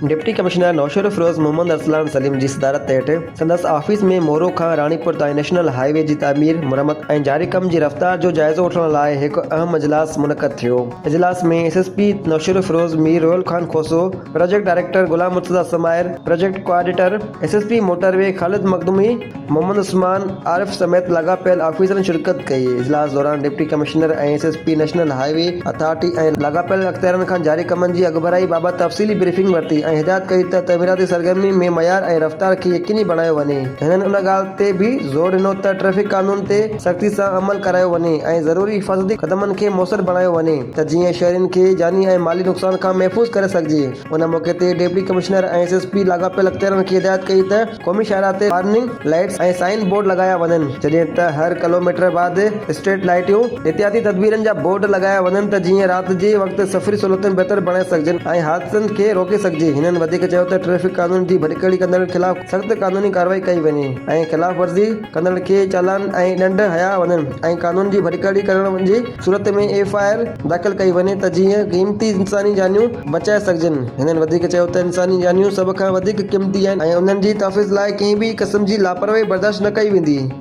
Deputy commissioner नौशर Firoz Mohammad Arsalan Salim जी सदारत हेठि संदसि ऑफिस में मोरो खां राणीपुर ताईं नेशनल हाईवे जी तामीर मुरम्मत ऐं जारी कम जी रफ़्तार जो जाइज़ो वठण लाइ हिकु अहम इजलास मुनक़द थियो। इजलास में SSP Naushahro Feroze Mir Royal Khan Khoso, project director Ghulam Murtaza Samair, project coordinator SSP motorway Khalid Makhdoomi, Mohammad Usman Arif समेत लाॻापियल ऑफिसरनि शिरकत कई। इजलास दौरान डिप्टी कमिश्नर ऐं एसएसपी नेशनल हाईवे अथॉरिटी ऐं लाॻापियल अख़्तियारनि खां जारी कमनि जी अॻुभराई बाबति तफ़सीली ब्रीफिंग वरिती ऐं हिदायत कई त तमीराती सरगर्मी में मयार ऐं रफ़्तार खे यकीनी बणायो वञे। हिननि उन ॻाल्हि ते बि ज़ोर ॾिनो त ट्रैफ़िक क़ानून ते सख़्ती सां अमल करायो वञे ऐं ज़रूरी हिफ़ाज़ती क़दमनि खे मौसर बणायो वञे त जीअं शहरियुनि खे जानी ऐं माली नुक़सान खां महफ़ूज़ करे सघिजे। उन मौक़े ते डिप्टी कमिश्नर ऐं एसएसपी लाॻापियल अख़्तियारनि खे हिदायत कई त क़ौमी शाहरा ते वार्निंग लाइट्स ऐं साइन बोर्ड लॻाया वञनि, जॾहिं त हर किलोमीटर बाद स्ट्रीट लाइटियूं एहतियाती तदबीरनि जा बोर्ड लॻाया वञनि त जीअं राति जे वक़्तु सफ़री सहूलियतूं बहितर बणाए सघिजनि ऐं हादसनि खे रोके सघिजे। हिननि वधीक चयो त ट्रैफ़िक क़ानून जी भटिकड़ी कंदड़ ख़िलाफ़ सख़्त क़ानूनी कार्रवाई कई वञे ऐं ख़िलाफ़ वर्ज़ी कंदड़ खे चालान ऐं ॾंड हया वञनि ऐं क़ानून जी भटिकड़ी करण जी सूरत में एफआईआर दाख़िल कई वञे त जीअं क़ीमती इंसानी जानियूं बचाए सघिजनि। हिननि वधीक चयो त इंसानी जानियूं सभ खां वधीक क़ीमती आहिनि ऐं उन्हनि जी तहफ़्फ़ुज़ लाइ कंहिं बि क़िस्म जी लापरवाही बर्दाश्त न कई वेंदी।